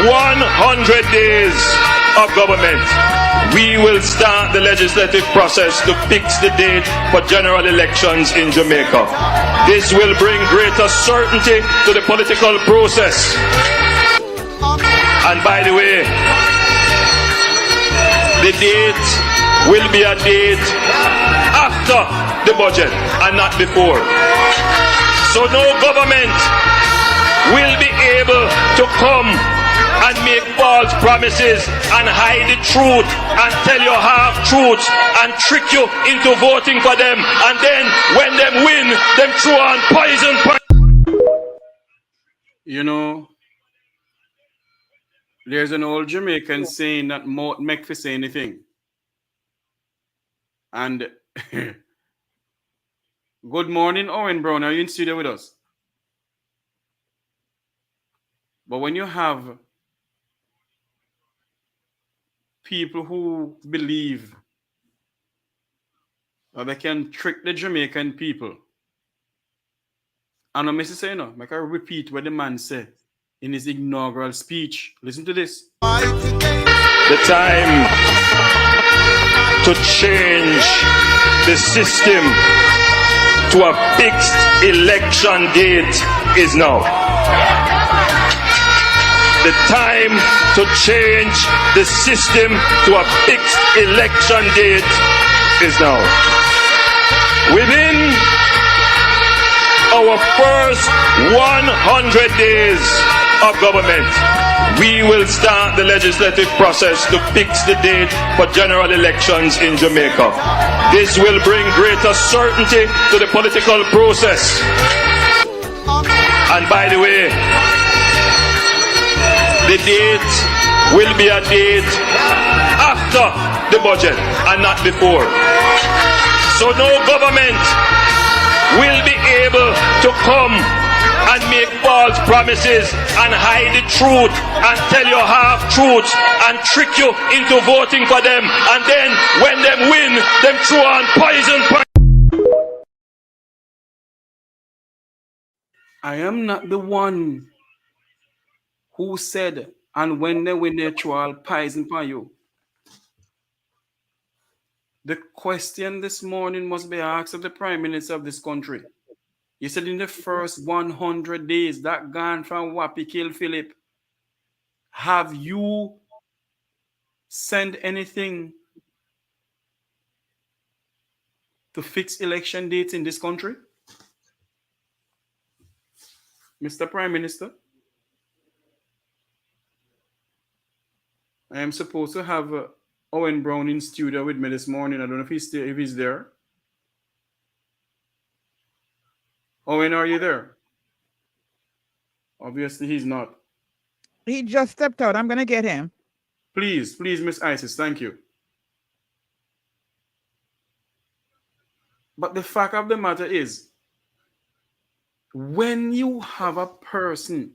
100 days of government, we will start the legislative process to fix the date for general elections in Jamaica. This will bring greater certainty to the political process. And by the way, the date will be a date after the budget and not before. So no government will be able to come and make false promises and hide the truth and tell you half-truths and trick you into voting for them, and then when them win, them throw on poison. You know, there's an old Jamaican saying that mouth make for say anything. And good morning, Owen Brown. Are you in studio with us? But when you have people who believe that they can trick the Jamaican people, and I'm saying, no, I can repeat what the man said in his inaugural speech. Listen to this. The time to change the system to a fixed election date is now. The time to change the system to a fixed election date is now. Within our first 100 days of government, we will start the legislative process to fix the date for general elections in Jamaica. This will bring greater certainty to the political process. And by the way, the date will be a date after the budget and not before. So no government will be able to come and make false promises and hide the truth and tell you half-truths and trick you into voting for them, and then when them win, them throw on poison. I am not the one who said, and when they win, they throw all poison for you. The question this morning must be asked of the Prime Minister of this country. He said in the first 100 days, that gun from Wapi killed Philip. Have you sent anything to fix election dates in this country? Mr. Prime Minister, I am supposed to have Owen Brown in studio with me this morning. I don't know if he's there. Owen, are you there? Obviously, he's not. He just stepped out. I'm going to get him. Please, Miss Isis, thank you. But the fact of the matter is, when you have a person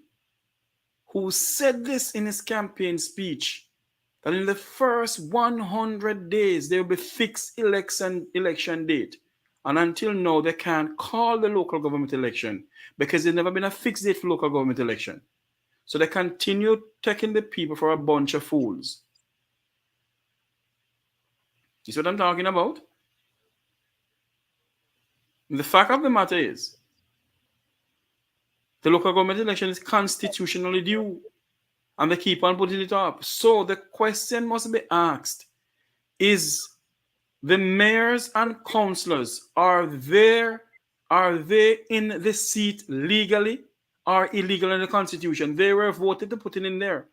who said this in his campaign speech, that in the first 100 days there will be fixed election date, and until now they can't call the local government election because there's never been a fixed date for local government election. So they continue taking the people for a bunch of fools. You see what I'm talking about? The fact of the matter is, the local government election is constitutionally due, and they keep on putting it up. So the question must be asked, is the mayors and councillors, are they in the seat legally or illegal in the constitution? They were voted to put it in there.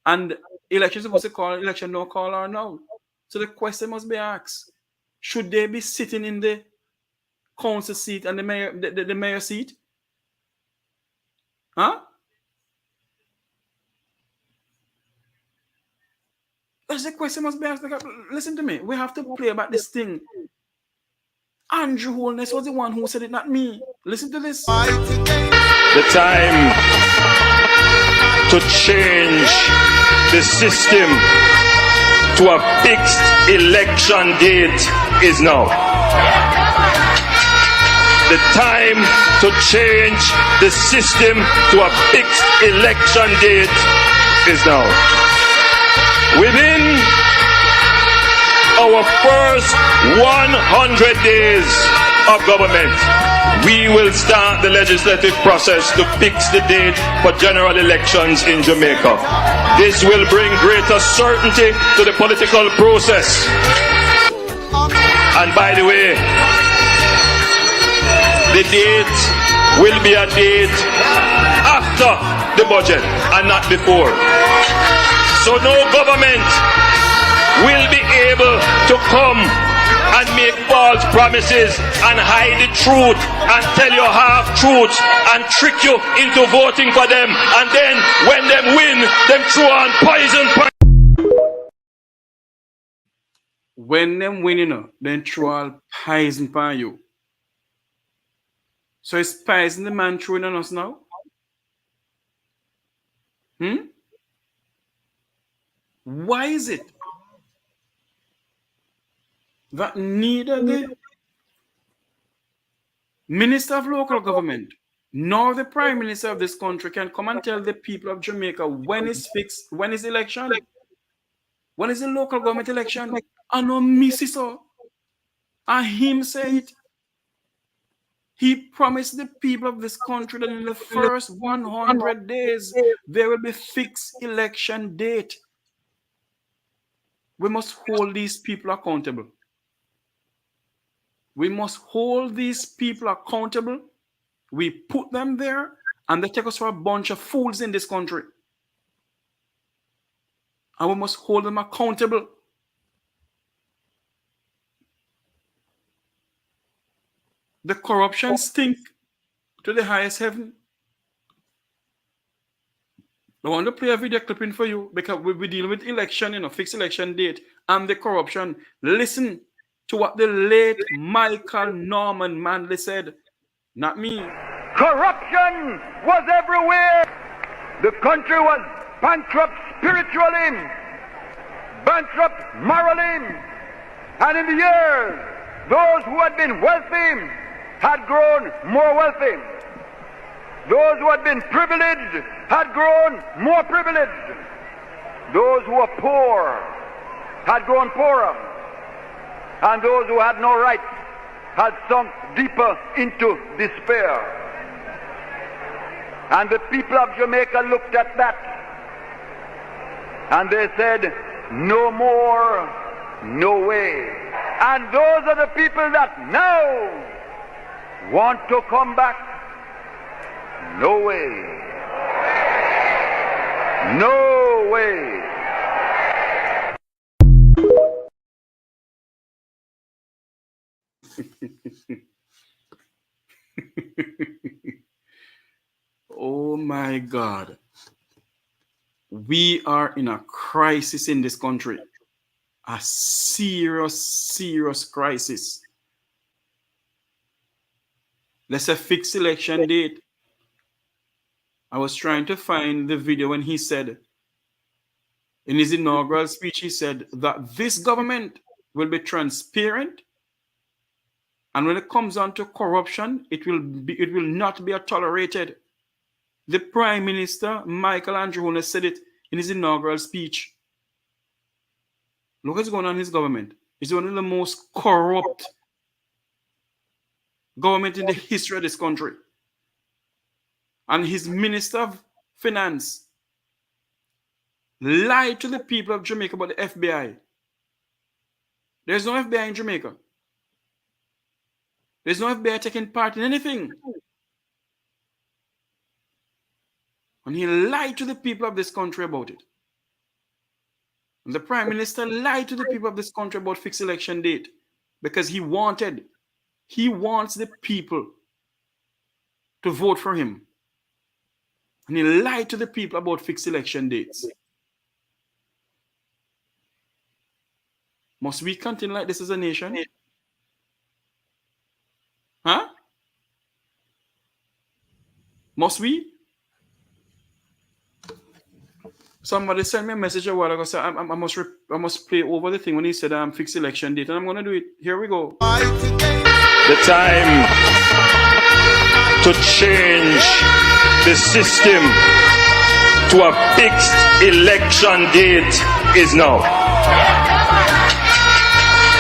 And election is supposed to call election no call or no. So the question must be asked, should they be sitting in the council seat and the mayor seat? Huh? That's the question must be asked. Listen to me. We have to play about this thing. Andrew Holness was the one who said it, not me. Listen to this. The time to change the system to a fixed election date is now. The time to change the system to a fixed election date is now. Within our first 100 days of government, we will start the legislative process to fix the date for general elections in Jamaica. This will bring greater certainty to the political process. And by the way, the date will be a date after the budget and not before. So no government will be able to come and make false promises and hide the truth and tell you half truths and trick you into voting for them, and then when them win, them throw on poison. When them win, you know, then throw all poison upon you. So is poison the man throwing on us now? Why is it that neither the Minister of Local Government nor the Prime Minister of this country can come and tell the people of Jamaica when is fixed, when is election, when is the local government election? I know Missy so. And him say it. He promised the people of this country that in the first 100 days, there will be fixed election date. We must hold these people accountable. We must hold these people accountable. We put them there, and they take us for a bunch of fools in this country. And we must hold them accountable. The corruption stink to the highest heaven. I want to play a video clipping for you because we deal with election, you know, fixed election date and the corruption. Listen to what the late Michael Norman Manley said, not me. Corruption was everywhere. The country was bankrupt spiritually, bankrupt morally, and in the years, those who had been wealthy had grown more wealthy. Those who had been privileged had grown more privileged. Those who were poor had grown poorer. And those who had no rights had sunk deeper into despair. And the people of Jamaica looked at that and they said, no more, no way. And those are the people that now want to come back. No way. No way. Oh my God. We are in a crisis in this country. A serious, serious crisis. Let's say fixed election date. I was trying to find the video when he said, in his inaugural speech, he said that this government will be transparent, and when it comes on to corruption, it will not be tolerated. The Prime Minister, Michael Andrew Hone, said it in his inaugural speech. Look what's going on in his government. It's one of the most corrupt government in the history of this country. And his Minister of Finance lied to the people of Jamaica about the FBI. There's no FBI in Jamaica. There's no FBI taking part in anything. And he lied to the people of this country about it. And the Prime Minister lied to the people of this country about fixed election date because he wants the people to vote for him. And he lied to the people about fixed election dates. Must we continue like this as a nation? Huh? Must we? Somebody sent me a message a while ago. So I must play over the thing when he said fixed election date, and I'm gonna do it. Here we go. The time to change the system, to a fixed election date is now.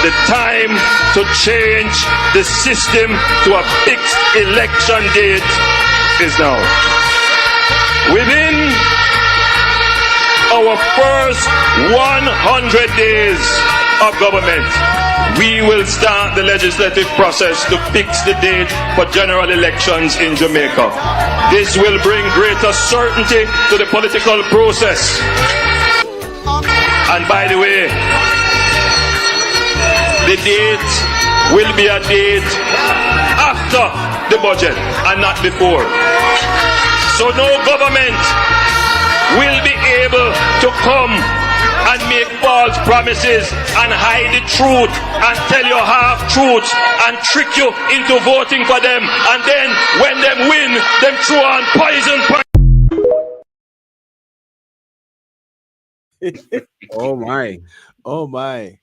The time to change the system to a fixed election date is now. Within our first 100 days of government, we will start the legislative process to fix the date for general elections in Jamaica. This will bring greater certainty to the political process. And by the way, the date will be a date after the budget and not before. So no government will be able to come and make false promises and hide the truth and tell you half truths and trick you into voting for them, and then when them win, them throw on poison. Oh my. Oh my.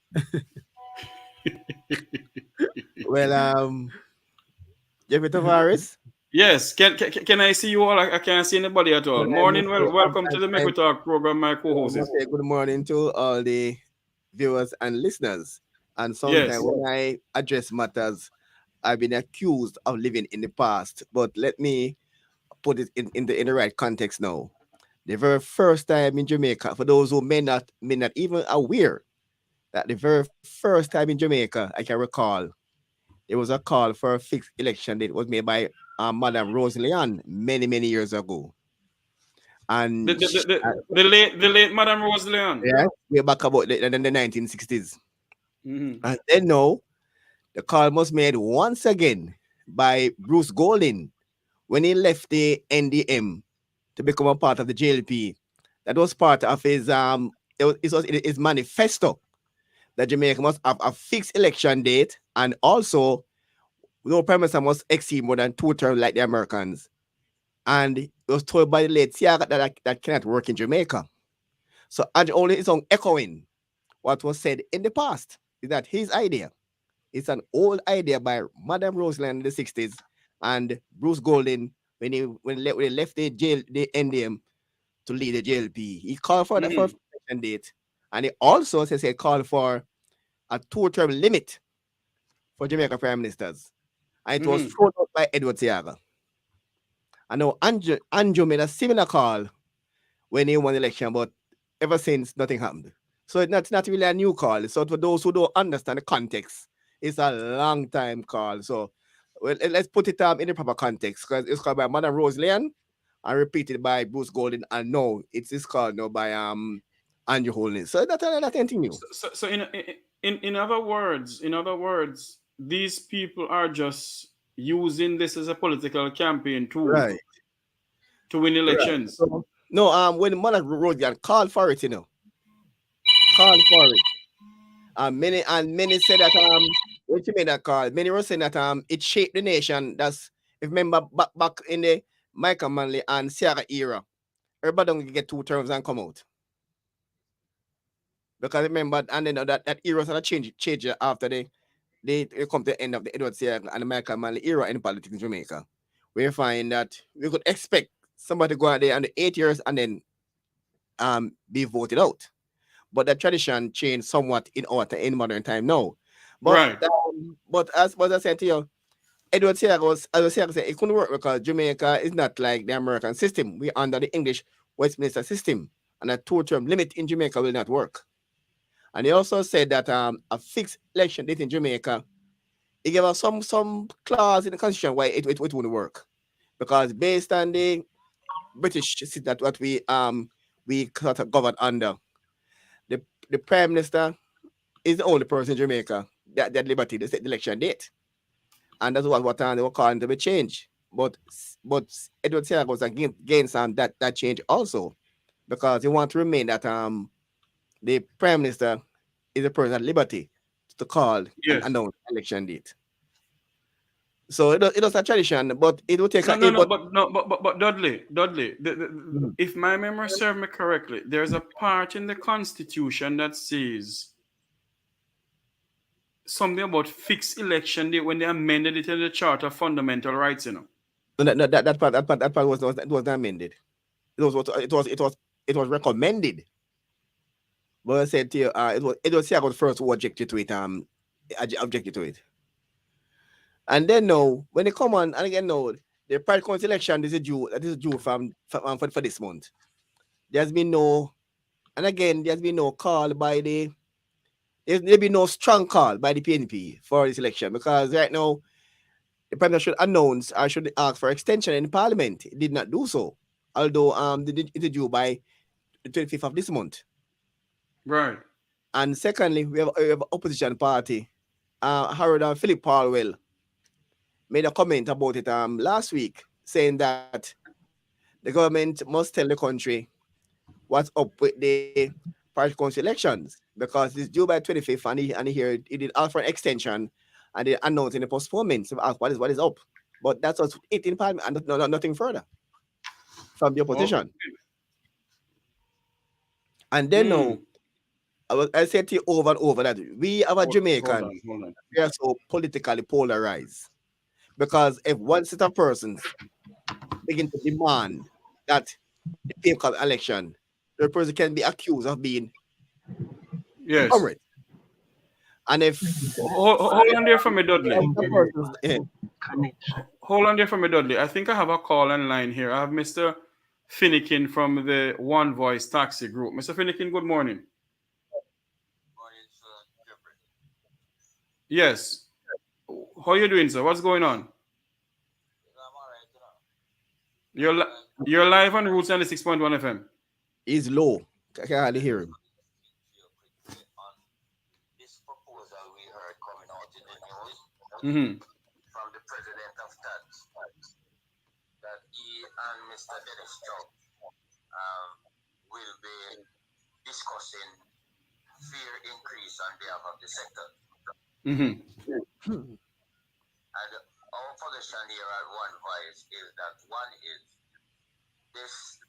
Well, Jeffrey Tavares. Yes, can I see you all? I can't see anybody at all. Morning, welcome to the Make We Talk program, my co-host. Okay, good morning to all the viewers and listeners. And sometimes when I address matters, I've been accused of living in the past. But let me put it in the right context now. The very first time in Jamaica, for those who may not even aware that the very first time in Jamaica, I can recall, it was a call for a fixed election date. It was made by Madam Rose Leon many years ago. And the late Madam Rose Leon. Yeah, way back about in the 1960s. Mm-hmm. And then now, the call was made once again by Bruce Golding when he left the NDM to become a part of the JLP. That was part of his his manifesto that Jamaica must have a fixed election date, and also no prime minister must exceed more than 2 terms like the Americans. And it was told by the late Siaga that cannot work in Jamaica. So only it's on echoing what was said in the past. Is that his idea? It's an old idea by Madam Roseland in the 60s and Bruce Golding when they left the NDM to lead the JLP. He called for the first election date, and he also says he called for a 2-term limit for Jamaica prime ministers. And it was thrown out by Edward Siaga. I know Andrew made a similar call when he won the election, but ever since nothing happened. So it's not really a new call. So for those who don't understand the context, it's a long time call. So let's put it in the proper context, because it's called by Madam Rose Leon and repeated by Bruce Golding, and no, it's called now by Andrew Holness. So that's anything new. So in other words, these people are just using this as a political campaign tool, right, to win elections. Right. So, no, when Madam Rose Leon called for it, called for it. Many said that when she made that call, many were saying that it shaped the nation. That's, if you remember back in the Michael Manley and Siaga era, everybody don't get 2 terms and come out. Because remember, and then that era sort of change after they come to the end of the Edward Siaga and the Michael Manley era in politics in Jamaica. We find that we could expect somebody to go out there under 8 years and then be voted out. But that tradition changed somewhat in modern time now. But, right. But as I said to you, Edward Siaga said, it couldn't work because Jamaica is not like the American system. We're under the English Westminster system, and a 2-term limit in Jamaica will not work. And he also said that a fixed election date in Jamaica, he gave us some clause in the constitution why it wouldn't work. Because based on the British system that what we sort of govern under, the prime minister is the only person in Jamaica that liberty to set the election date. And that's what they were calling to be changed. But Edward Siaga was against that change also, because he wants to remain that the prime minister is a person at liberty to call and announce election date. So it was a tradition, but it will take but Dudley, if my memory serves me correctly, there's a part in the Constitution that says something about fixed election date when they amended it in the Charter of Fundamental Rights, No, that part was not amended. It was it was recommended. But I said to you, it was Seattle first who objected to it, objected to it. And then now, when they come on, and again now, the private council election, this is due for this month. There's been no, and again, there's been no call by there's been no strong call by the PNP for this election, because right now, the Prime Minister should announce or should ask for extension in Parliament. It did not do so, although it is due by the 25th of this month. Right. And secondly, we have opposition party. Harold Philip Palwell made a comment about it last week, saying that the government must tell the country what's up with the parish council elections, because it's due by 25th, and he did ask for an extension, and they announced in the postponement. So ask what is up. But that's what's it in Parliament, and nothing further from the opposition. Okay. And then now, I said to you over and over that we have a Jamaican, Hold on. we are so politically polarized, because if one set of persons begin to demand that the paper election, the person can be accused of being Yes. comrade. And if Hold on there for me, Dudley. Hold on there for me, Dudley. I think I have a call in line here. I have Mr. Finnegan from the One Voice Taxi Group. Mr. Finnegan, good morning. Yes. How are you doing, sir? What's going on? You're live on Roots 96.1 FM. He's low. I can hardly hear him. Mm-hmm. From the president of TADS that he and Mr. Dennis Chong will be discussing fear increase on behalf of the sector. Mm-hmm. And our position here at One Voice is that one is this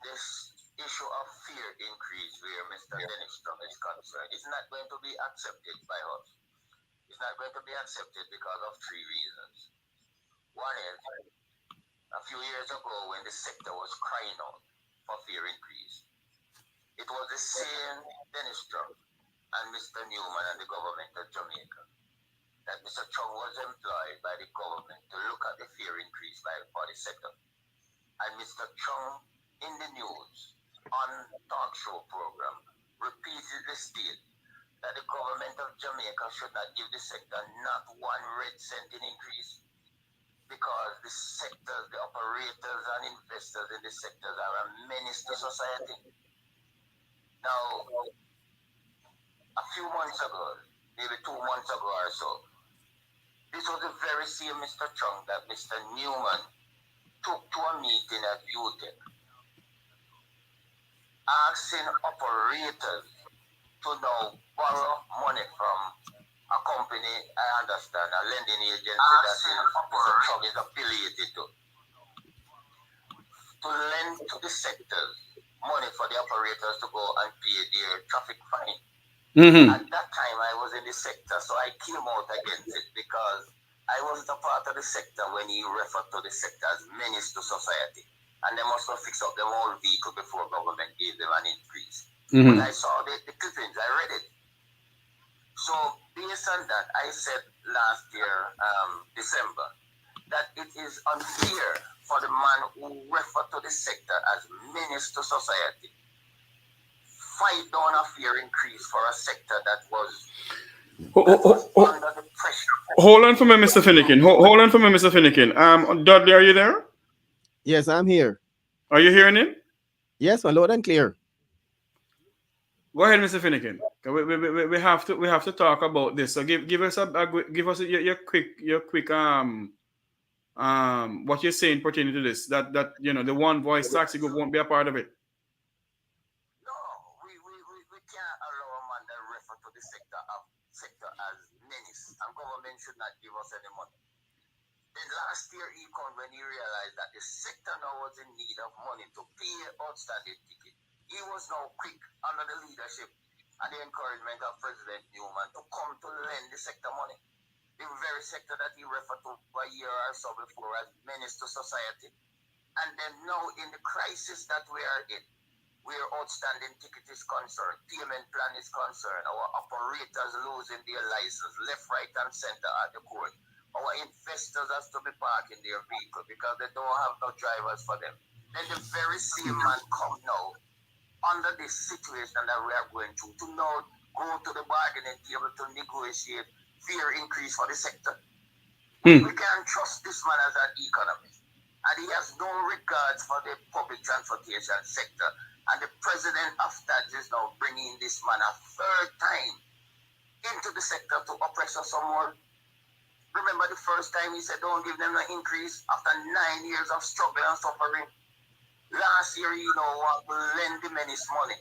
issue of fear increase where Mr. Dennis Chong is concerned is not going to be accepted by us. It's not going to be accepted because of three reasons. One is, a few years ago when the sector was crying out for fear increase, it was the same Dennis Chong and Mr. Newman and the government of Jamaica that Mr. Chong was employed by the government to look at the fear increase for the sector. And Mr. Chong in the news on talk show program repeatedly stated that the government of Jamaica should not give the sector not one red cent in increase, because the sectors, the operators and investors in the sectors are a menace to society. Now, a few months ago, maybe 2 months ago or so, this was the very same Mr. Chong that Mr. Newman took to a meeting at UTEC, asking operators to now borrow money from a company, I understand, a lending agency that Mr. Chong is affiliated to lend to the sectors money for the operators to go and pay their traffic fine. Mm-hmm. At that time, I was in the sector, so I came out against it because I wasn't a part of the sector when he referred to the sector as menace to society. And they must have fixed up their own vehicle before government gave them an increase. Mm-hmm. But I saw the clippings, I read it. So based on that, I said last year, December, that it is unfair for the man who referred to the sector as menace to society fight down a fear increase for a sector that was under the pressure. Hold on for me, Mr. Finnegan. Hold on for me, Mr. Finnegan. Dudley, are you there? Yes, I'm here. Are you hearing him? Yes, loud and clear. Go ahead, Mr. Finnegan. We have to talk about this. So give us your quick what you're saying pertaining to this. That the One Voice Taxi Group won't be a part of it. No, we can't allow a man that refer to the sector as menace, and government should not give us any money. Then last year he came when he realized that the sector now was in need of money to pay outstanding ticket. He was now quick under the leadership and the encouragement of President Newman to come to lend the sector money. The very sector that he referred to a year or so before as menace to society. And then now in the crisis that we are in, where outstanding ticket is concerned, payment plan is concerned, our operators losing their license left, right, and center at the court. Our investors has to be parking their vehicle because they don't have no drivers for them. Then the very same man come now under this situation that we are going through to now go to the bargaining table to negotiate fair increase for the sector. We can't trust this man as an economist. And he has no regards for the public transportation sector. And the president of that is now bringing this man a third time into the sector to oppress us some more. Remember the first time he said don't give them an increase after 9 years of struggle and suffering. Last year, lend the menace money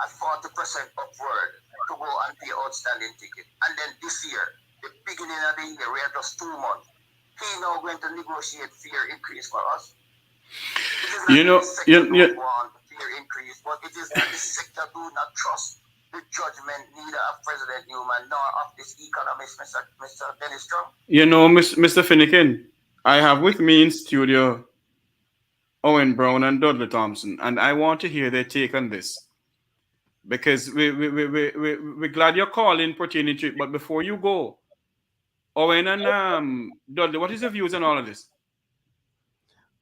at 40% upward to go and pay outstanding ticket. And then this year, the beginning of the year, we are just 2 months. He now going to negotiate fair increase for us. It is not the sector want fair increase, but it is that the sector do not trust the judgment neither of President Newman nor of this economist, Mr. Dennis Strong. Mr. Finnegan, I have with me in studio Owen Brown and Dudley Thompson, and I want to hear their take on this. Because we're glad you're calling pertaining to it, but before you go, Owen and Dudley, what is your views on all of this?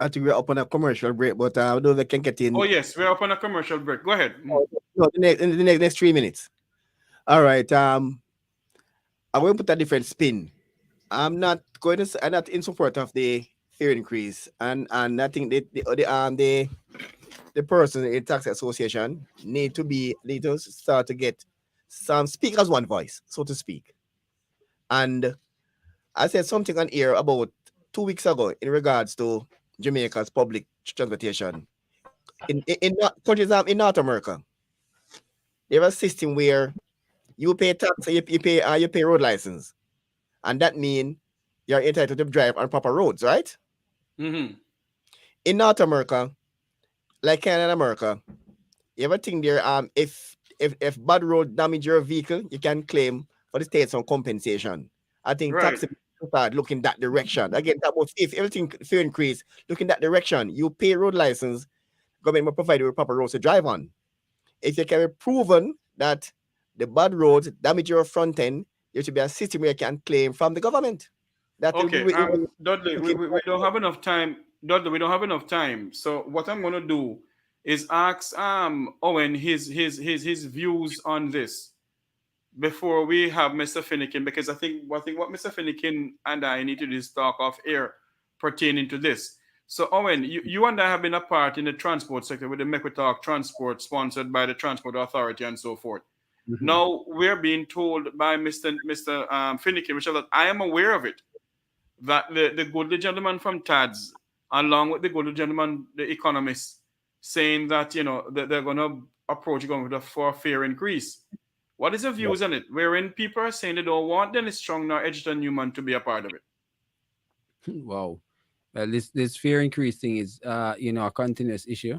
I think we're up on a commercial break, but I don't know if they can get in. Oh, yes, we're up on a commercial break. Go ahead. No, in the next 3 minutes. All right. I'm going to put a different spin. I'm not in support of the fair increase, and I think the person in tax association need to start to get some speak as one voice, so to speak. And I said something on here about 2 weeks ago in regards to Jamaica's public transportation. In countries in North America, they have a system where you pay tax, you pay road license, and that means you're entitled to drive on proper roads, right? Mm-hmm. In North America, like Canada and America, you have a thing there. If bad road damage your vehicle, you can claim for the state some compensation. I think taxi start looking that direction. Again, that was if everything fair increase, looking that direction. You pay road license, government will provide you with proper roads to drive on. If you can be proven that the bad roads damage your front end, there should be a system where you can claim from the government. Okay, Dudley, we don't have enough time. Dudley, we don't have enough time. So what I'm going to do is ask Owen his views on this before we have Mr. Finnegan, because I think what Mr. Finnegan and I need to do is talk off air pertaining to this. So Owen, you and I have been a part in the transport sector with the Mequitalk Transport, sponsored by the Transport Authority and so forth. Mm-hmm. Now we're being told by Mr. Finnegan, which that I am aware of it, that the goodly gentleman from TADS, along with the goodly gentleman, the economist, saying that that they're going to approach government for a fair increase. What is your views on it? Wherein people are saying they don't want Dennis Strong nor Edgerton Newman to be a part of it. Wow. Well, this fair increase thing is a continuous issue.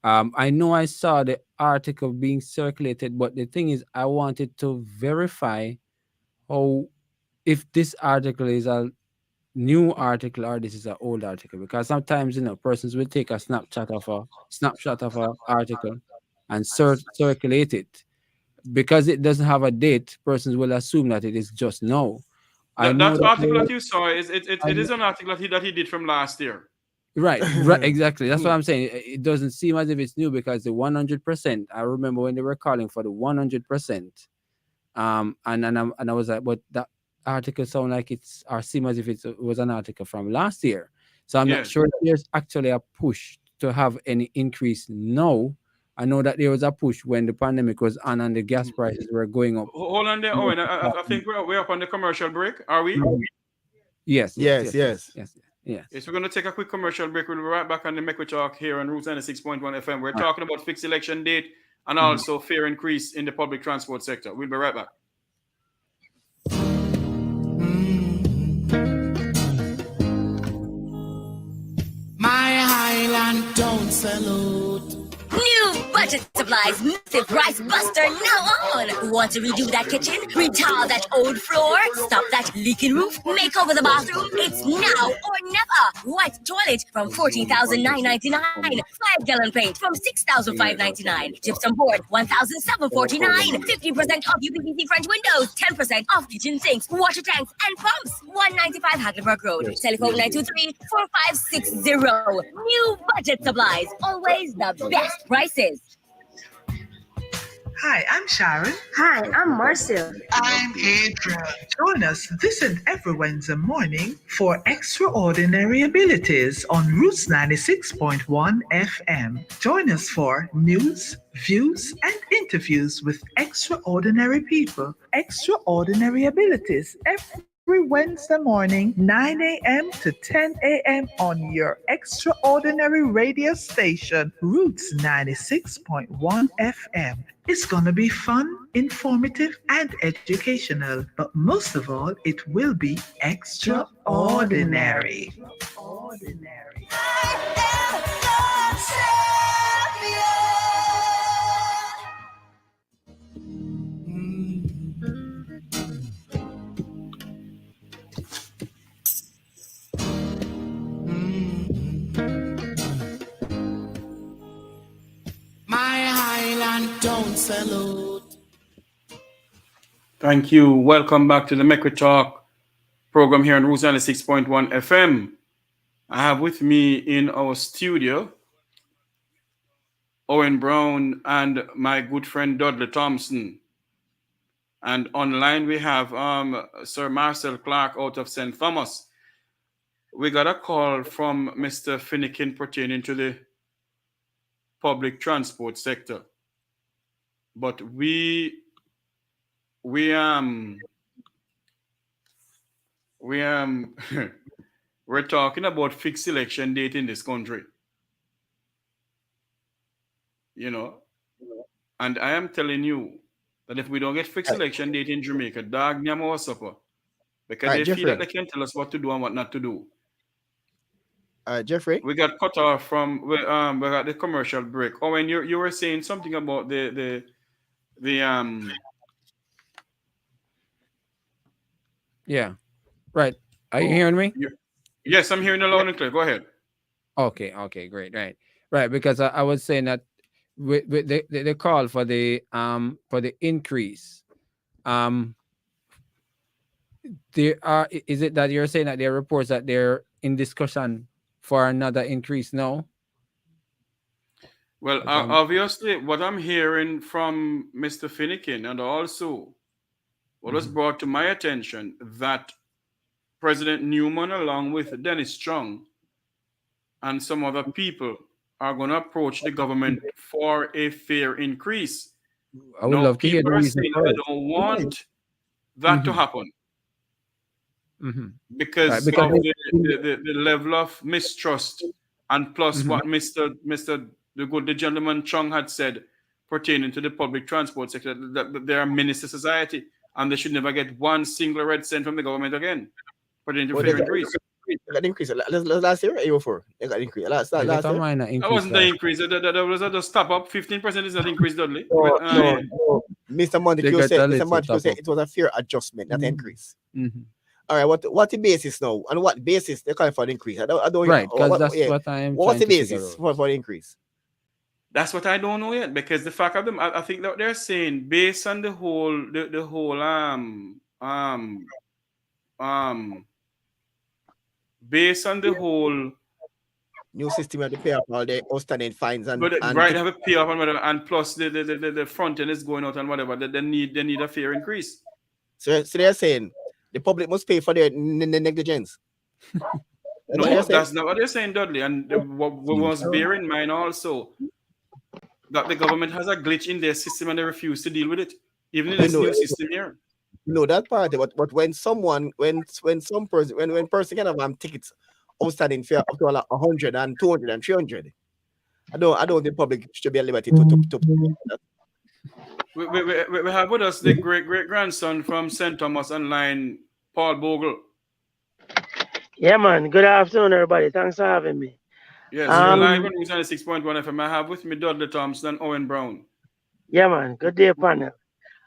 I know I saw the article being circulated, but the thing is, I wanted to verify if this article is a new article or this is an old article, because sometimes persons will take a snapshot of an article and circulate it. Because it doesn't have a date, persons will assume that it is just now. That article that you saw is an article that he did from last year. Right, exactly. That's what I'm saying. It doesn't seem as if it's new because the 100%. I remember when they were calling for the 100%. And I was like, but that article sound like seem as if it was an article from last year. So I'm not sure that there's actually a push to have any increase now. I know that there was a push when the pandemic was on and the gas prices were going up. Hold on there, Owen. I think we're up on the commercial break. Are we? Yes. Yes, we're going to take a quick commercial break. We'll be right back on the Mequitalk here on Roots 96.1 FM. We're talking about fixed election date and also fair increase in the public transport sector. We'll be right back. My Highland don't salute. New budget. Supplies massive price buster now on. Want to redo that kitchen? Retile that old floor? Stop that leaking roof? Make over the bathroom? It's now or never. White toilet from $14,999. 5-gallon paint from $6,599. Gypsum board $1,749. 50% off UPVC French windows. 10% off kitchen sinks, water tanks, and pumps. 195 Hackleburg Road. Telephone 923-4560. New Budget Supplies. Always the best prices. Hi, I'm Sharon. Hi, I'm Marcel. I'm Adrian. Join us this and every Wednesday morning for Extraordinary Abilities on Roots 96.1 FM. Join us for news, views, and interviews with extraordinary people. Extraordinary Abilities every Wednesday morning, 9 a.m. to 10 a.m. on your extraordinary radio station, Roots 96.1 FM. It's going to be fun, informative, and educational. But most of all, it will be extraordinary. Ordinary. My Highland don't salute. Thank you. Welcome back to the Make We Talk program here on Roots 96.1 FM. I have with me in our studio Owen Brown and my good friend Dudley Thompson. And online we have Sir Marcel Clark out of St. Thomas. We got a call from Mr. Finnegan pertaining to the public transport sector. But we're talking about fixed election date in this country. You know, and I am telling you that if we don't get fixed election date in Jamaica, dog nyam our supper. Because they feel that they can tell us what to do and what not to do. Jeffrey, we got cut off from we got the commercial break. Oh, and you were saying something about the Yeah, right. Are you hearing me? Yes, I'm hearing you loud and clear. Go ahead. Okay, great, right. Because I was saying that with the call for the increase, there are. Is it that you're saying that there are reports that they're in discussion for another increase now? Well, obviously, what I'm hearing from Mr. Finnegan and also what was brought to my attention that President Newman, along with Dennis Strong and some other people, are going to approach the government for a fair increase. I would love to hear the reason. I don't want that to happen. Because of the level of mistrust and plus what the gentleman Chung had said pertaining to the public transport sector, that they are menace to society and they should never get one single red cent from the government again pertaining to fair increase. Got increase last year. Before they got increase last year. That wasn't the increase. That was a stop up. 15% is not increase, Dudley. No. Mr. Montague said it was a fair adjustment, not increase. All right, what the basis now? And what basis they call for the increase? I don't right, because that's what I'm. What's the basis for the increase? That's what I don't know yet, because the fact of them, I think that they're saying based on the whole based on the whole new system of the pay up all the outstanding fines and right, have a pay up and whatever, and plus the front end is going out and whatever. They need a fair increase. So they're saying the public must pay for their negligence. No, that's not what they're saying, Dudley. And what we must bear in mind also that the government has a glitch in their system and they refuse to deal with it, even in this new system here. No, that part. But when some person can have tickets outstanding fare up to 100 and 200 and 300, I don't think the public should be at liberty to We have with us the great grandson from St. Thomas Online, Paul Bogle. Yeah, man. Good afternoon, everybody. Thanks for having me. Yes, you're live on News 96.1 FM. I have with me Dudley Thompson and Owen Brown. Yeah, man. Good day, panel.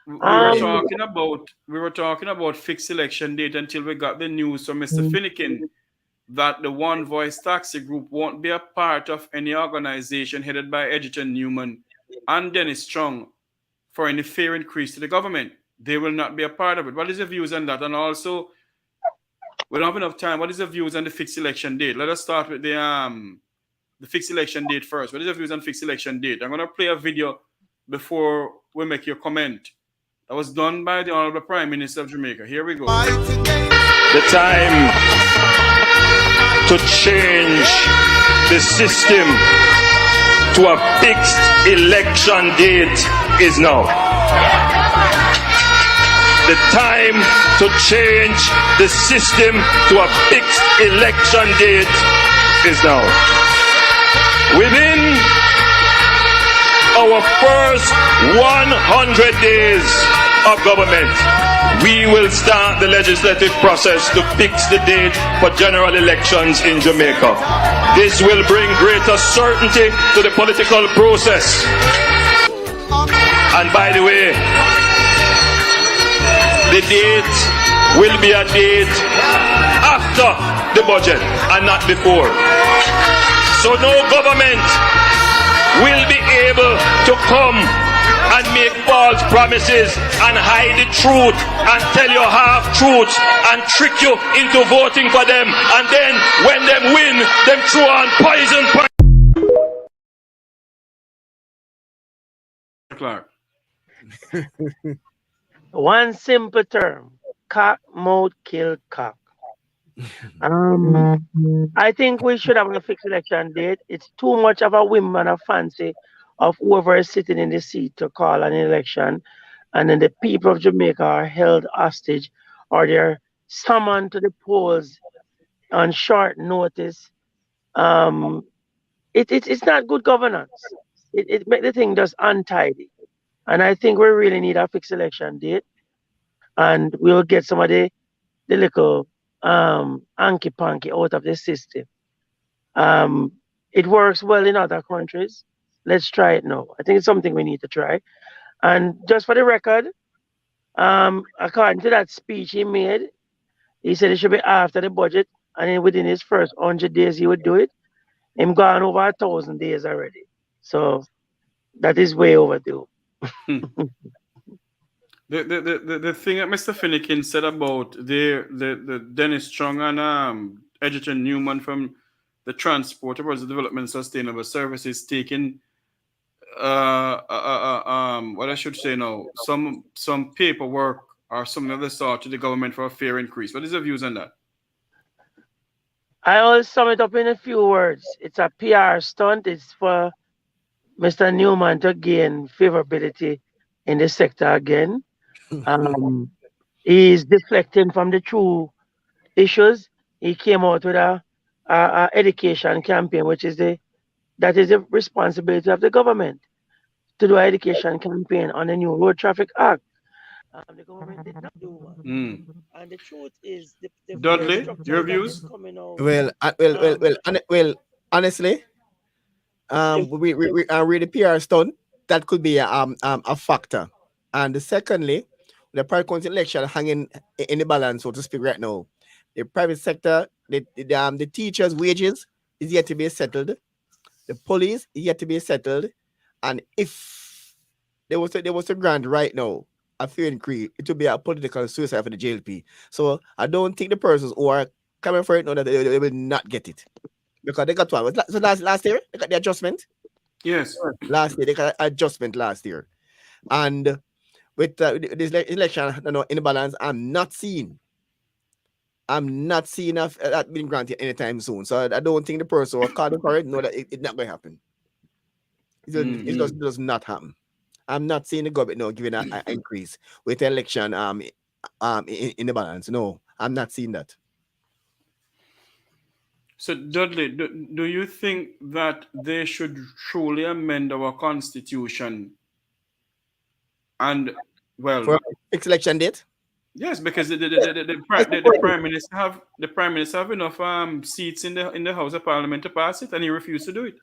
We were talking about fixed election date until we got the news from Mr. Finnegan that the One Voice Taxi Group won't be a part of any organization headed by Edgerton Newman and Dennis Strong for any fare increase to the government. They will not be a part of it. What is your views on that? And also, we don't have enough time. What is your views on the fixed election date? Let us start with the fixed election date first. What is your views on fixed election date? I'm going to play a video before we make your comment. That was done by the Honorable Prime Minister of Jamaica. Here we go. The time to change the system to a fixed election date is now. The time to change the system to a fixed election date is now. Within our first 100 days of government, we will start the legislative process to fix the date for general elections in Jamaica. This will bring greater certainty to the political process. And by the way, the date will be a date after the budget and not before. So no government will be able to come and make false promises and hide the truth and tell you half truths and trick you into voting for them, and then when them win, them throw on poison. Clark. One simple term: cock mouth kill cock. I think we should have a fixed election date. It's too much of a whim and a fancy of whoever is sitting in the seat to call an election, and then the people of Jamaica are held hostage or they're summoned to the polls on short notice. It's not good governance. It makes the thing just untidy. And I think we really need a fixed election date, and we'll get some of the little hanky panky out of the system. It works well in other countries. Let's try it now. I think it's something we need to try. And just for the record, according to that speech he made, he said it should be after the budget, and then within his first 100 days he would do it. Him gone over 1,000 days already. So that is way overdue. The thing that Mr. Finnegan said about the Dennis Strong and Edgerton Newman from the Transport towards the Development and Sustainable Services taking what I should say now, some paperwork or something of the sort to the government for a fair increase. What is your views on that? I'll sum it up in a few words. It's a PR stunt. It's for Mr. Newman to gain favorability in the sector again. He's deflecting from the true issues. He came out with a education campaign, that is the responsibility of the government to do an education campaign on the new Road Traffic Act. The government did not do one. And the truth is, the Dudley, your views? Well, honestly, we read the PR stunt. That could be a factor. And secondly, the private council election hanging in the balance, so to speak, right now. The private sector, the teachers' wages is yet to be settled. The police is yet to be settled. And if there was a grant right now, a fair increase, it would be a political suicide for the JLP. So I don't think the persons who are coming for it know that they will not get it. Because they got one. So last year, they got the adjustment. Yes. Last year, they got adjustment last year. And with this election in the balance, I'm not seeing that being granted anytime soon. So I don't think the person who are calling for it know that it's not going to happen. It does not happen. I'm not seeing the government now giving an increase with the election in the balance. No, I'm not seeing that. So, Dudley, do you think that they should truly amend our constitution and, well... For a fixed election date? Yes, because the prime minister have enough seats in the House of Parliament to pass it, and he refused to do it.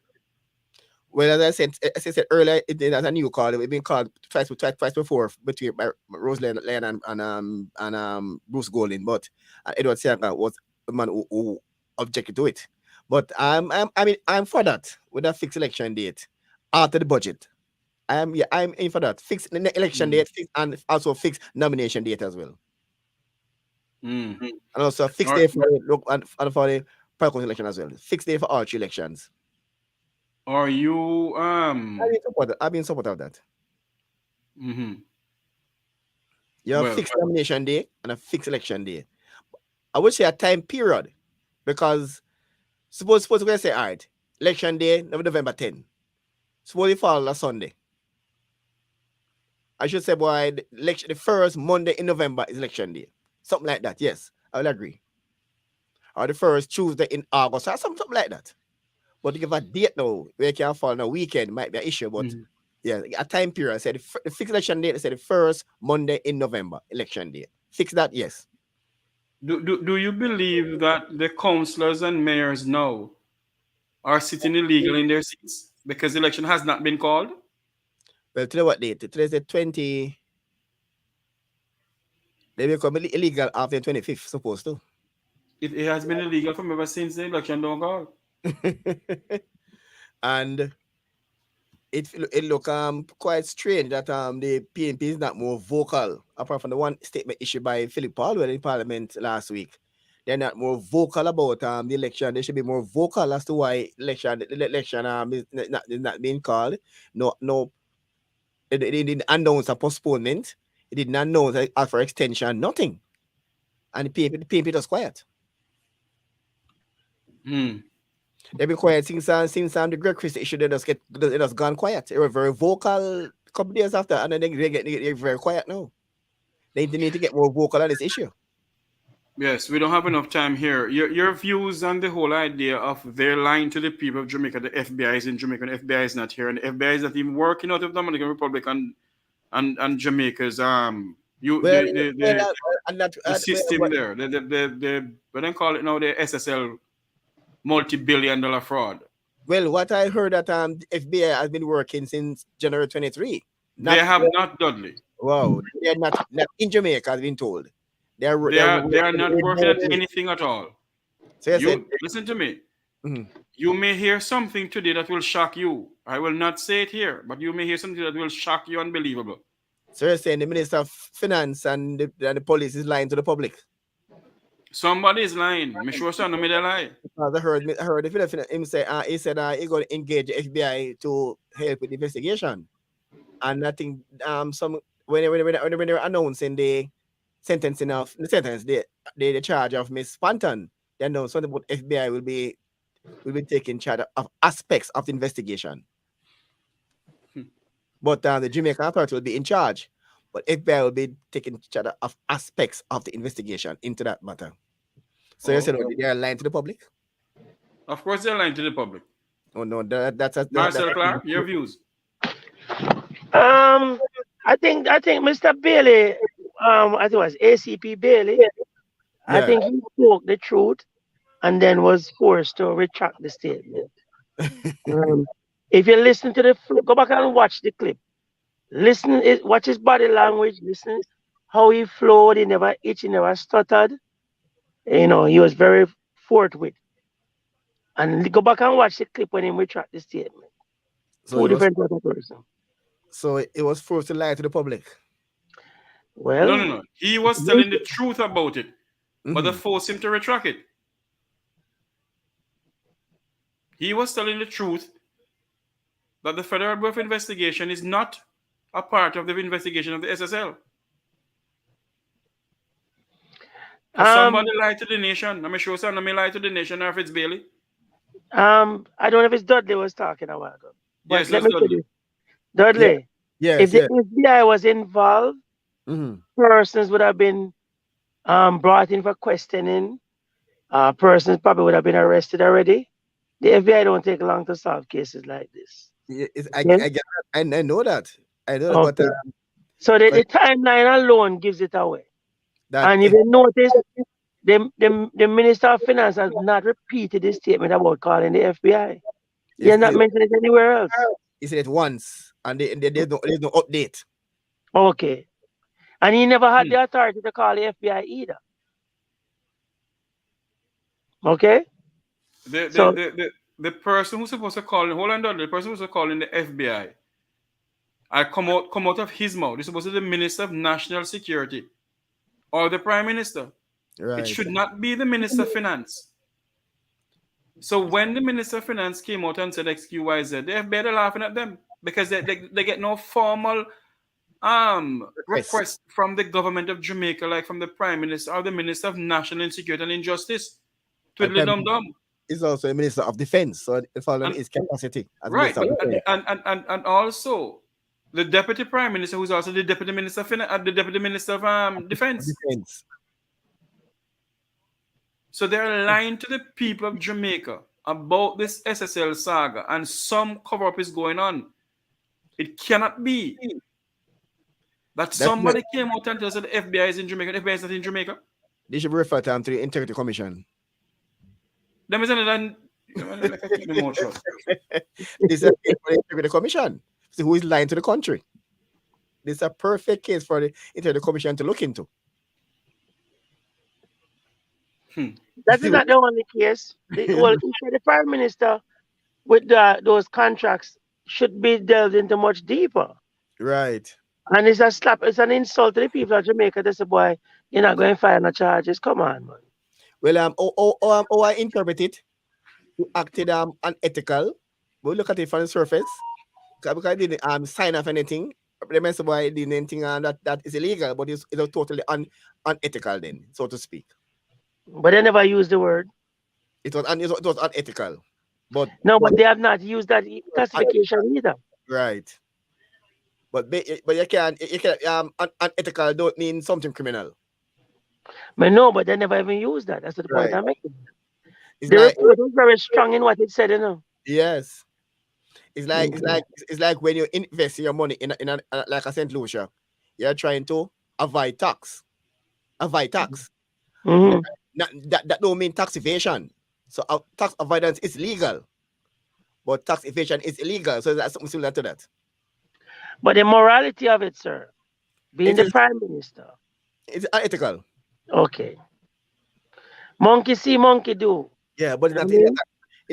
Well, as I said earlier, as a new call. It's been called twice before between Rose Lane and Bruce Golding, but Edward Seaga was the man who objected to it. But I'm for that with a fixed election date after the budget. I'm in for that. Fixed election date and also fixed nomination date as well. Mm. And also a fixed day for the Park election as well. Fixed day for all 3 elections. Are you I've been support of that. Mm-hmm. You have a fixed nomination day and a fixed election day. I would say a time period, because suppose we're gonna say, all right, election day November 10. Suppose it fall on Sunday. I should say, boy, the first Monday in November is election day. Something like that. Yes, I will agree. Or the first Tuesday in August, or something like that. But to give a date now, where it can fall on a weekend might be an issue. But yeah, a time period. I said the fixed election date. I said the first Monday in November, election day. Fix that, yes. Do you believe that the councillors and mayors now are sitting illegal in their seats because the election has not been called? Well, today what date? Today's the 20. They become illegal after the 25th, supposed to. It has been illegal from ever since the election don't call. And it look quite strange that the PNP is not more vocal, apart from the one statement issued by Philip Palwell in Parliament last week. They're not more vocal about the election. They should be more vocal as to why the election is not being called. No, it didn't announce a postponement. It did not announce for extension, nothing. And the PNP was quiet. They've been quiet since the Greg Christie issue. They just gone quiet. They were very vocal a couple of days after, and then they get very quiet now. They need to get more vocal on this issue. Yes, we don't have enough time here. Your views on the whole idea of they're lying to the people of Jamaica. The FBI is in Jamaica, and the FBI is not here, and the FBI is not even working out of the Dominican Republic and Jamaica's the system there. The what they call it now, the SSL multi-billion-dollar fraud. Well, what I heard that FBI has been working since January 23. They have not, Dudley. Wow, they are not in Jamaica. I've been told. They are not working at anything at all. So listen to me. Mm-hmm. You may hear something today that will shock you. I will not say it here, but you may hear something that will shock you unbelievable. So you're saying the Minister of Finance and the police is lying to the public? Somebody is lying. I'm sure some of them lie. I heard him say he said he's going to engage the FBI to help with the investigation. And I think when they were announcing the sentencing of the charge of Miss Spanton, they know something about FBI will be taking charge of aspects of the investigation. But the Jamaican authority will be in charge, but FBI will be taking charge of aspects of the investigation into that matter. So you said they are lying to the public? Of course they're lying to the public. Oh no, that's Marcel Clark, your views. I think Mr. Bailey, I think it was ACP Bailey. Yeah. I think he spoke the truth and then was forced to retract the statement. If you listen to go back and watch the clip. Watch his body language. Listen how he flowed. He never itched. He never stuttered. You know, he was very forthwith. And go back and watch the clip when he retract the statement. So different type of person. So it was forced to lie to the public. Well, no. He was telling the truth about it, but they forced him to retract it. He was telling the truth that the Federal Bureau of Investigation is not a part of the investigation of the SSL. Somebody lied to the nation. I'm sure somebody lied to the nation, or if it's Bailey. I don't know if it's Dudley was talking a while ago. But yes, let me tell you. Dudley, if the FBI was involved, persons would have been brought in for questioning. Persons probably would have been arrested already. The FBI don't take long to solve cases like this. I know that. I know that. So the timeline alone gives it away. That And if you notice, the Minister of Finance has not repeated his statement about calling the FBI. He has not mentioned it anywhere else. he said it once, and there's no update. Okay. And he never had the authority to call the FBI either. Okay? The person who's supposed to call, hold on, the person who's supposed to call in the FBI, I come out of his mouth. It's supposed to be the Minister of National Security or the Prime Minister. Right. It should not be the Minister of Finance. So when the Minister of Finance came out and said XQYZ, the FBI they're laughing at them because they get no formal request from the government of Jamaica, like from the Prime Minister or the Minister of National Security and Injustice. Twiddly dum dum. He's also a Minister of Defense, so it falls on his capacity. As Right, Minister of and also the Deputy Prime Minister, who's also the Deputy Minister of the Deputy Minister of Defense. So they're lying to the people of Jamaica about this SSL saga, and some cover up is going on. It cannot be that somebody came out and told us that the FBI is in Jamaica. The FBI is not in Jamaica. They should refer to the Integrity Commission. Them is another. This is a case for the Integrity Commission. See who is lying to the country. This is a perfect case for the Integrity Commission to look into. That is not the only case. The Prime Minister with those contracts should be delved into much deeper. Right. And it's a slap, it's an insult to the people of Jamaica. They say, boy, you're not going to file no charges. Come on, man. Well, I interpret it, he acted unethical. We look at it from the surface. Because I didn't sign off anything. The mess why didn't anything that is illegal, but it's totally unethical then, so to speak. But they never used the word. It was unethical. But they have not used that classification either. Right. But you can unethical don't mean something criminal. But they never even used that. That's the point I'm making. The report was very strong in what it said, you know. Yes. It's like when you invest your money in a like a St. Lucia, you're trying to avoid tax. Mm-hmm. That don't mean tax evasion. So tax avoidance is legal, but tax evasion is illegal. So that's something similar to that. But the morality of it, sir, being the Prime Minister, it's unethical. Okay. Monkey see, monkey do. Yeah, but it's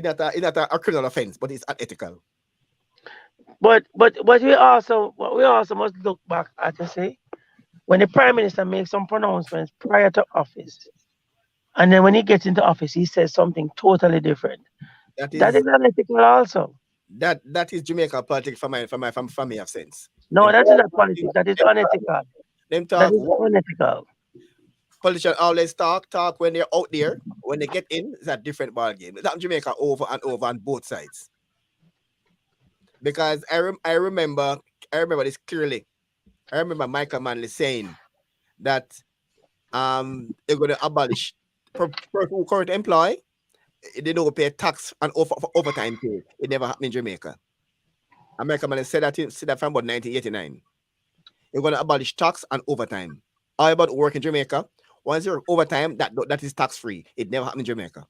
not a criminal offense, but it's unethical. But we also must look back at and say, when the Prime Minister makes some pronouncements prior to office, and then when he gets into office, he says something totally different. That is unethical also. That is Jamaica politics from me of sense. No, that is not politics. That is unethical. That is unethical. Politicians always talk when they're out there. When they get in, it's a different ball game. That Jamaica over and over on both sides. Because I remember this clearly. I remember Michael Manley saying that they're going to abolish who currently employ. They don't pay tax and for overtime pay. It never happened in Jamaica. Michael Manley said that from about 1989. You're going to abolish tax and overtime. All about work in Jamaica. Once you're overtime, that is tax free. It never happened in Jamaica.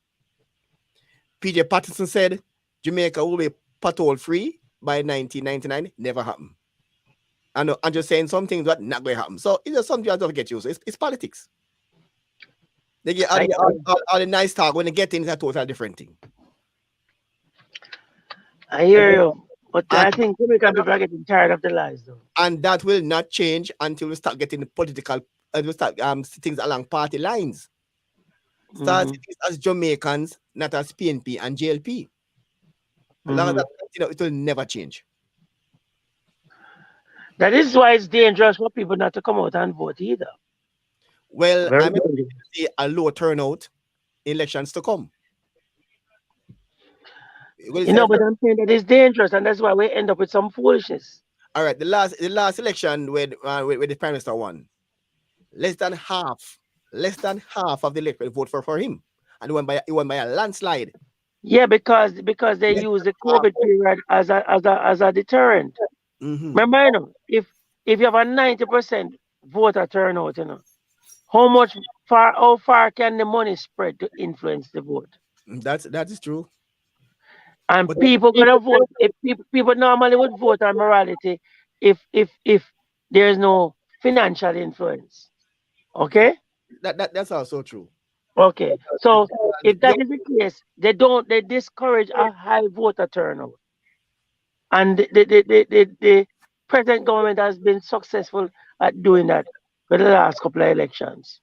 PJ Patterson said Jamaica will be pothole free by 1999. Never happened. I know I'm just saying some things that not going to happen. So it's just something you have to get used to. It's politics. They get all the nice talk. When they get in, it's a totally different thing. I hear you. But I think Jamaican people are getting tired of the lies, though. And that will not change until we start getting the political, we start things along party lines. Start as Jamaicans, not as PNP and JLP. As long as that, it will never change. That is why it's dangerous for people not to come out and vote either. Well, I'm going to see a low turnout in elections to come. But I'm saying that it's dangerous, and that's why we end up with some foolishness. All right, the last election where the Prime Minister won, less than half of the electorate vote for him, and he won by a landslide. Yeah, because they use the COVID period as a deterrent. Mm-hmm. Remember, if you have a 90% voter turnout, how far can the money spread to influence the vote? That is true. And But people gonna vote. If people normally would vote on morality if there's no financial influence. Okay? that's also true. Okay. So if that is the case, they discourage a high voter turnout. And the present government has been successful at doing that for the last couple of elections.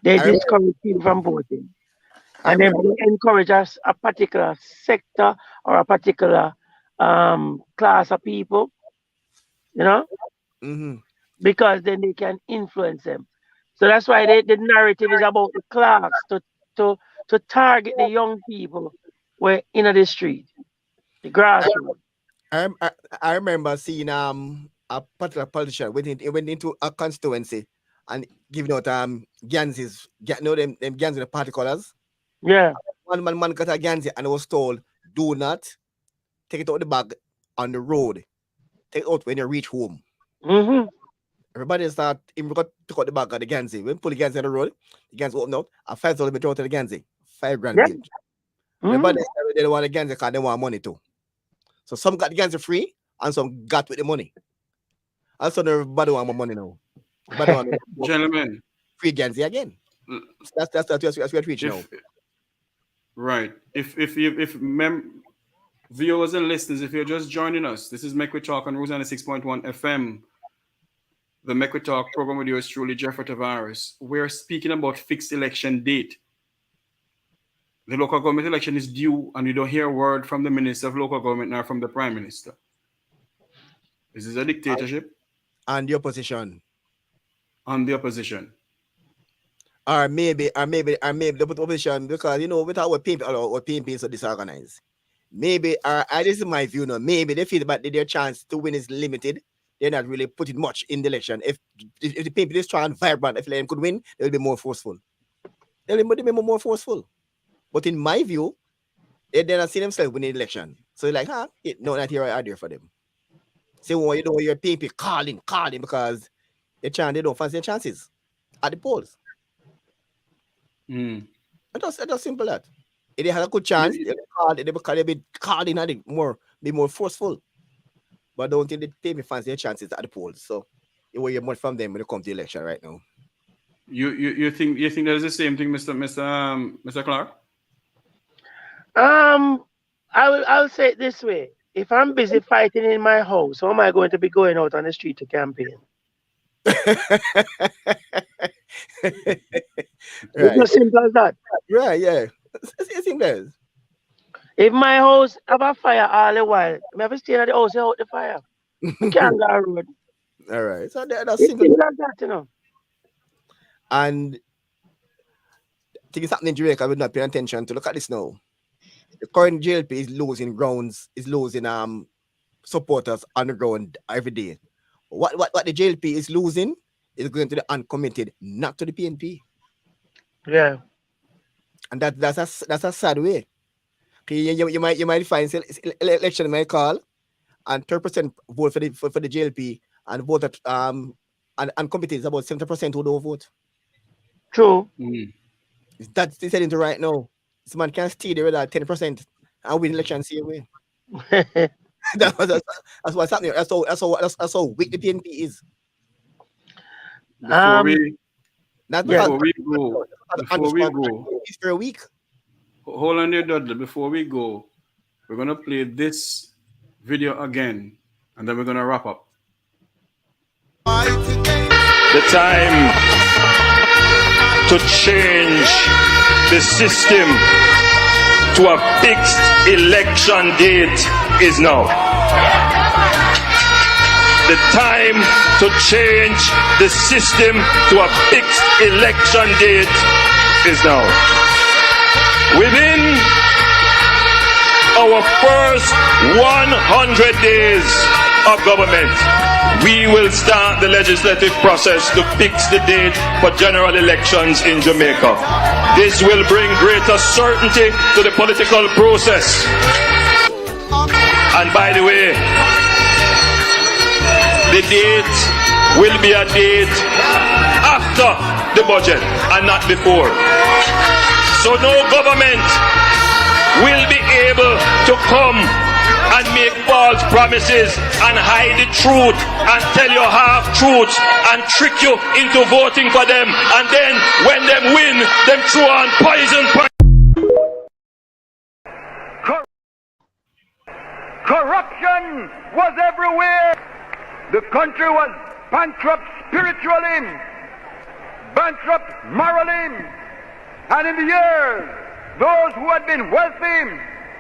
They I remember, discourage people from voting. I And then remember they encourage a particular sector or a particular class of people, you know, hmm because then they can influence them. So that's why the narrative is about the class to target the young people who are in the street, the grassroots. I remember seeing a particular politician went into a constituency and giving out Ganses, them Ganses the party colors. Yeah. One man got a Ganses and was told, do not take it out the bag on the road. Take it out when you reach home. Mm-hmm. Everybody start him got took out the bag of the Ganses. When pull the Ganses on the road, the Ganses open up, a $5 bit out of the Ganses. $5,000 Yeah. bill. Mm-hmm. Everybody they don't want the Ganses because they want money too. So some got the Ganses free and some got with the money. And so everybody want more money now. Everybody want more Gentlemen, free Ganses again. That's what we're reaching now. right. If viewers and listeners, if you're just joining us, this is Make We Talk on Rose 96.1 FM. The Make We Talk program with yours truly, Jeffrey Tavares. We're speaking about fixed election date. The local government election is due, and you don't hear a word from the Minister of Local Government nor from the Prime Minister. This is a dictatorship. And the opposition. On the opposition. Or maybe the opposition, because with our PNP is so disorganized. Maybe this is my view now. Maybe they feel that their chance to win is limited. They're not really putting much in the election. If the PNP is trying vibrant, if they could win, they will be more forceful. They'll be more forceful. But in my view, they don't see themselves winning the election. So they're like, no, not here or there for them. Say, well, your PNP calling because they don't fancy their chances at the polls. Mm. It's just simple that. If they had a good chance, they'll be calling and be more forceful. But don't think they fancy their chances at the polls. So you will hear much from them when it comes to the election right now. You think that is the same thing, Mr. Clark? I'll say it this way. If I'm busy fighting in my house, how am I going to be going out on the street to campaign? It's as simple as that. Right, yeah. It's simple as. If my house have a fire all the while, I have to stay in the house out the fire. I can't go on the road. All right. So that's It's simple. simple as that, And I think it's happening in Jamaica. We're not paying attention to look at this now. The current JLP is losing grounds, is losing supporters on the ground every day. What the JLP is losing is going to the uncommitted, not to the PNP. Yeah. And that's a sad way. You might find election might call and 30% vote for the JLP and vote at and uncommitted is about 70% who don't vote. True. Mm. That's heading to right now. This man can stay there with that 10% and win election same way. That's what's happening. That's how weak the PNP is. Before we go, it's very weak. Hold on there, Dudley. Before we go, we're gonna play this video again, and then we're gonna wrap up. The time to change the system to a fixed election date is now. The time to change the system to a fixed election date is now. Within our first 100 days of government, we will start the legislative process to fix the date for general elections in Jamaica. This will bring greater certainty to the political process. And by the way, the date will be a date after after the budget and not before. So no government will be able to come and make false promises and hide the truth and tell you half truths and trick you into voting for them, and then when them win, them throw on poison. Corruption was everywhere. The country was bankrupt spiritually, bankrupt morally, and in the years, those who had been wealthy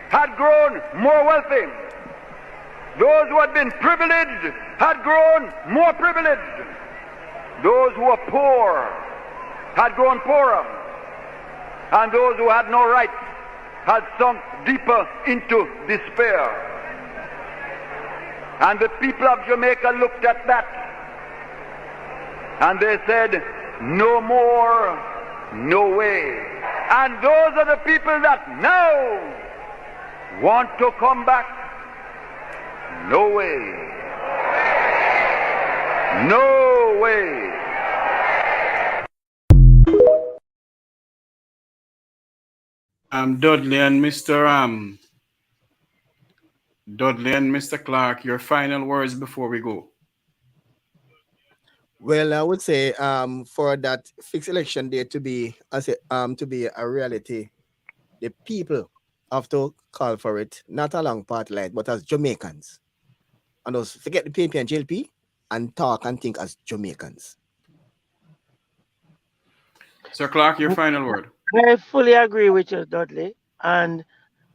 had grown more wealthy. Those who had been privileged had grown more privileged. Those who were poor had grown poorer. And those who had no rights had sunk deeper into despair. And the people of Jamaica looked at that and they said, no more, no way. And those are the people that now want to come back. No way. No way. Dudley and Mr. Dudley and Mr. Clark, your final words before we go. Well, I would say for that fixed election day to be a reality, the people have to call for it, not along party line, but as Jamaicans. And those forget the PNP and JLP and talk and think as Jamaicans. Sir Clark, your final word. I fully agree with you, Dudley. And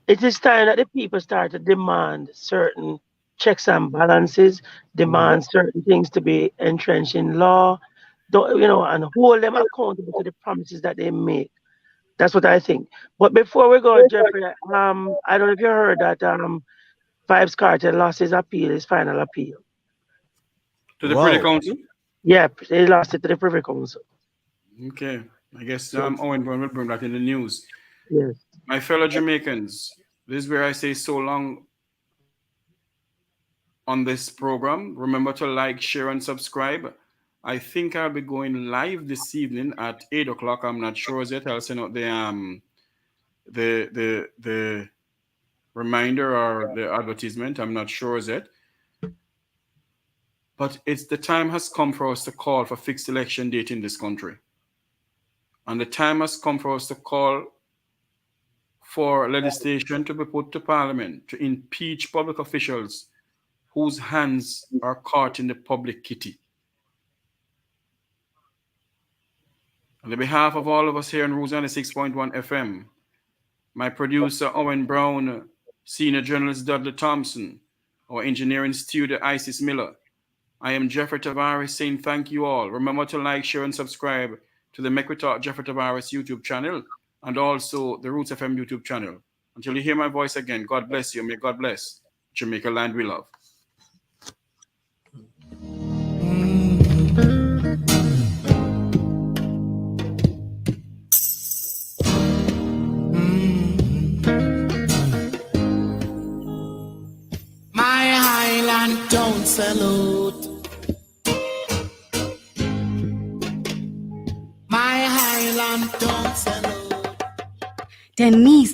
it is time that the people start to demand certain checks and balances, demand certain things to be entrenched in law, and hold them accountable to the promises that they make. That's what I think. But before we go, Jeffrey, I don't know if you heard that Vybz Kartel lost his appeal, his final appeal. To the Privy Council? Yeah, they lost it to the Privy Council. Okay. I guess Owen Brown will bring that in the news. Yes. My fellow Jamaicans, this is where I say so long on this program. Remember to like, share, and subscribe. I think I'll be going live this evening at 8 o'clock. I'm not sure yet. I'll send out the reminder or the advertisement. I'm not sure yet. But the time has come for us to call for fixed election date in this country. And the time has come for us to call for legislation to be put to Parliament to impeach public officials whose hands are caught in the public kitty. On the behalf of all of us here in Roots 96.1 FM, my producer Owen Brown, senior journalist Dudley Thompson, our engineering steward Isis Miller, I am Jeffrey Tavares saying thank you all. Remember to like, share, and subscribe to the Make We Talk Jeffrey Tavares YouTube channel and also the Roots FM YouTube channel. Until you hear my voice again, God bless you. May God bless Jamaica land we love. My Highland don't salute. My Highland don't salute. Denise.